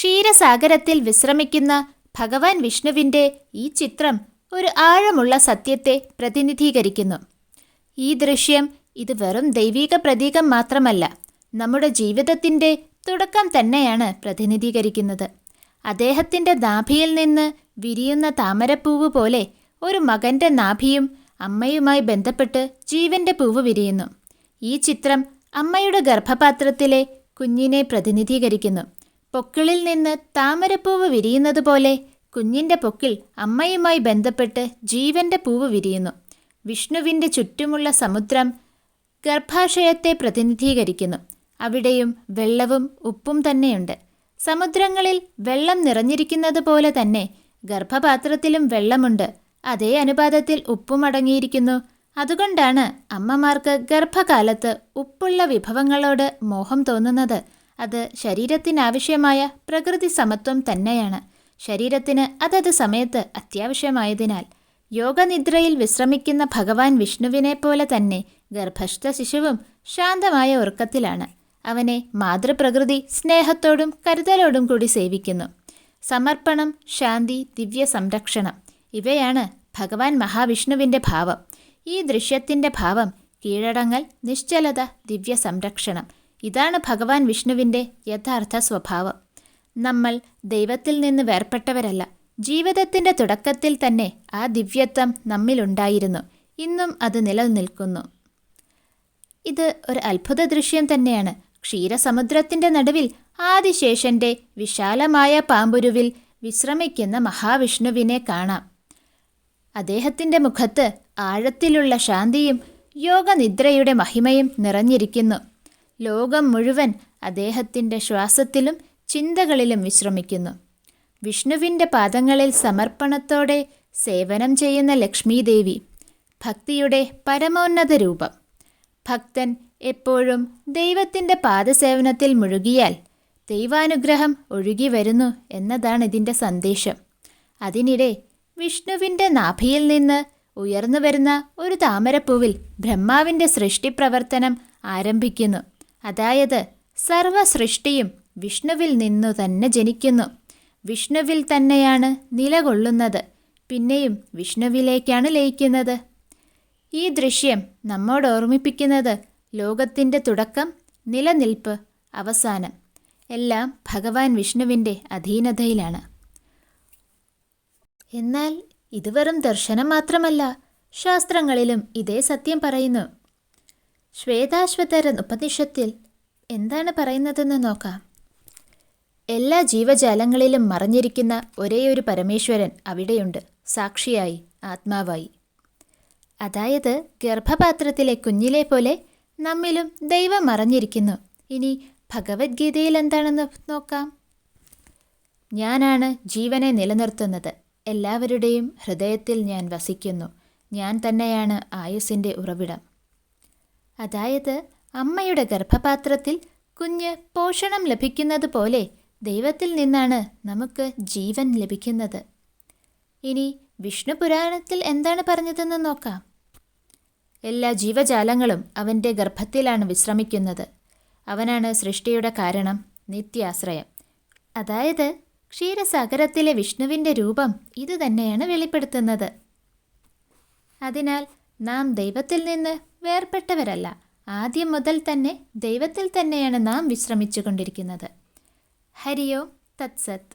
ക്ഷീരസാഗരത്തിൽ വിശ്രമിക്കുന്ന ഭഗവാൻ വിഷ്ണുവിൻ്റെ ഈ ചിത്രം ഒരു ആഴമുള്ള സത്യത്തെ പ്രതിനിധീകരിക്കുന്നു. ഈ ദൃശ്യം ഇത് വെറും ദൈവിക പ്രതീകം മാത്രമല്ല, നമ്മുടെ ജീവിതത്തിൻ്റെ തുടക്കം തന്നെയാണ് പ്രതിനിധീകരിക്കുന്നത്. അദ്ദേഹത്തിൻ്റെ നാഭിയിൽ നിന്ന് വിരിയുന്ന താമരപ്പൂവ് പോലെ ഒരു മകൻ്റെ നാഭിയും അമ്മയുമായി ബന്ധപ്പെട്ട് ജീവൻ്റെ പൂവ് വിരിയുന്നു. ഈ ചിത്രം അമ്മയുടെ ഗർഭപാത്രത്തിലെ കുഞ്ഞിനെ പ്രതിനിധീകരിക്കുന്നു. പൊക്കിളിൽ നിന്ന് താമരപ്പൂവ് വിരിയുന്നത് പോലെ കുഞ്ഞിൻ്റെ പൊക്കിൾ അമ്മയുമായി ബന്ധപ്പെട്ട് ജീവൻ്റെ പൂവ് വിരിയുന്നു. വിഷ്ണുവിൻ്റെ ചുറ്റുമുള്ള സമുദ്രം ഗർഭാശയത്തെ പ്രതിനിധീകരിക്കുന്നു. അവിടെയും വെള്ളവും ഉപ്പും തന്നെയുണ്ട്. സമുദ്രങ്ങളിൽ വെള്ളം നിറഞ്ഞിരിക്കുന്നത് പോലെ തന്നെ ഗർഭപാത്രത്തിലും വെള്ളമുണ്ട്. അതേ അനുപാതത്തിൽ ഉപ്പും അടങ്ങിയിരിക്കുന്നു. അതുകൊണ്ടാണ് അമ്മമാർക്ക് ഗർഭകാലത്ത് ഉപ്പുള്ള വിഭവങ്ങളോട് മോഹം തോന്നുന്നത്. അത് ശരീരത്തിനാവശ്യമായ പ്രകൃതി സമത്വം തന്നെയാണ്. ശരീരത്തിന് അതത് സമയത്ത് അത്യാവശ്യമായതിനാൽ യോഗനിദ്രയിൽ വിശ്രമിക്കുന്ന ഭഗവാൻ വിഷ്ണുവിനെ പോലെ തന്നെ ഗർഭസ്ഥ ശിശുവും ശാന്തമായ ഉറക്കത്തിലാണ്. അവനെ മാതൃപ്രകൃതി സ്നേഹത്തോടും കരുതലോടും കൂടി സേവിക്കുന്നു. സമർപ്പണം, ശാന്തി, ദിവ്യ സംരക്ഷണം ഇവയാണ് ഭഗവാൻ മഹാവിഷ്ണുവിൻ്റെ ഭാവം. ഈ ദൃശ്യത്തിൻ്റെ ഭാവം കീഴടങ്ങൽ, നിശ്ചലത, ദിവ്യ സംരക്ഷണം. ഇതാണ് ഭഗവാൻ വിഷ്ണുവിൻ്റെ യഥാർത്ഥ സ്വഭാവം. നമ്മൾ ദൈവത്തിൽ നിന്ന് വേർപെട്ടവരല്ല. ജീവിതത്തിൻ്റെ തുടക്കത്തിൽ തന്നെ ആ ദിവ്യത്വം നമ്മിലുണ്ടായിരുന്നു. ഇന്നും അത് നിലനിൽക്കുന്നു. ഇത് ഒരു അത്ഭുത ദൃശ്യം തന്നെയാണ്. ക്ഷീരസമുദ്രത്തിൻ്റെ നടുവിൽ ആദിശേഷൻ്റെ വിശാലമായ പാമ്പുരുവിൽ വിശ്രമിക്കുന്ന മഹാവിഷ്ണുവിനെ കാണാം. അദ്ദേഹത്തിൻ്റെ മുഖത്ത് ആഴത്തിലുള്ള ശാന്തിയും യോഗനിദ്രയുടെ മഹിമയും നിറഞ്ഞിരിക്കുന്നു. ലോകം മുഴുവൻ അദ്ദേഹത്തിൻ്റെ ശ്വാസത്തിലും ചിന്തകളിലും വിശ്രമിക്കുന്നു. വിഷ്ണുവിൻ്റെ പാദങ്ങളിൽ സമർപ്പണത്തോടെ സേവനം ചെയ്യുന്ന ലക്ഷ്മീദേവി, ഭക്തിയുടെ പരമോന്നത രൂപം. ഭക്തൻ എപ്പോഴും ദൈവത്തിൻ്റെ പാദസേവനത്തിൽ മുഴുകിയാൽ ദൈവാനുഗ്രഹം ഒഴുകി വരുന്നു എന്നതാണ് ഇതിൻ്റെ സന്ദേശം. അതിനിടെ വിഷ്ണുവിൻ്റെ നാഭിയിൽ നിന്ന് ഉയർന്നു വരുന്ന ഒരു താമരപ്പൂവിൽ ബ്രഹ്മാവിൻ്റെ സൃഷ്ടിപ്രവർത്തനം ആരംഭിക്കുന്നു. അതായത് സർവ സൃഷ്ടിയും വിഷ്ണുവിൽ നിന്നു തന്നെ ജനിക്കുന്നു. വിഷ്ണുവിൽ തന്നെയാണ് നിലകൊള്ളുന്നത്, പിന്നെയും വിഷ്ണുവിലേക്കാണ് ലയിക്കുന്നത്. ഈ ദൃശ്യം നമ്മോട് ഓർമ്മിപ്പിക്കുന്നത് ലോകത്തിൻ്റെ തുടക്കം, നിലനിൽപ്പ്, അവസാനം എല്ലാം ഭഗവാൻ വിഷ്ണുവിൻ്റെ അധീനതയിലാണ്. എന്നാൽ ഇത് വെറും ദർശനം മാത്രമല്ല. ശാസ്ത്രങ്ങളിലും ഇതേ സത്യം പറയുന്നു. ശ്വേതാശ്വതര ഉപനിഷത്തിൽ എന്താണ് പറയുന്നതെന്ന് നോക്കാം. എല്ലാ ജീവജാലങ്ങളിലും മറഞ്ഞിരിക്കുന്ന ഒരേയൊരു പരമേശ്വരൻ അവിടെയുണ്ട്, സാക്ഷിയായി, ആത്മാവായി. അതായത് ഗർഭപാത്രത്തിലെ കുഞ്ഞിലെ പോലെ നമ്മിലും ദൈവം മറഞ്ഞിരിക്കുന്നു. ഇനി ഭഗവത്ഗീതയിൽ എന്താണെന്ന് നോക്കാം. ഞാനാണ് ജീവനെ നിലനിർത്തുന്നത്. എല്ലാവരുടെയും ഹൃദയത്തിൽ ഞാൻ വസിക്കുന്നു. ഞാൻ തന്നെയാണ് ആയുസ്സിൻ്റെ ഉറവിടം. അതായത് അമ്മയുടെ ഗർഭപാത്രത്തിൽ കുഞ്ഞ് പോഷണം ലഭിക്കുന്നത് പോലെ ദൈവത്തിൽ നിന്നാണ് നമുക്ക് ജീവൻ ലഭിക്കുന്നത്. ഇനി വിഷ്ണു പുരാണത്തിൽ എന്താണ് പറഞ്ഞതെന്ന് നോക്കാം. എല്ലാ ജീവജാലങ്ങളും അവൻ്റെ ഗർഭത്തിലാണ് വിശ്രമിക്കുന്നത്. അവനാണ് സൃഷ്ടിയുടെ കാരണം, നിത്യാശ്രയം. അതായത് ക്ഷീരസാഗരത്തിലെ വിഷ്ണുവിൻ്റെ രൂപം ഇത് തന്നെയാണ് വെളിപ്പെടുത്തുന്നത്. അതിനാൽ നാം ദൈവത്തിൽ നിന്ന് വേർപെട്ടവരല്ല. ആദ്യം മുതൽ തന്നെ ദൈവത്തിൽ തന്നെയാണ് നാം വിശ്രമിച്ചു കൊണ്ടിരിക്കുന്നത്. ഹരി ഓം തത്സത്.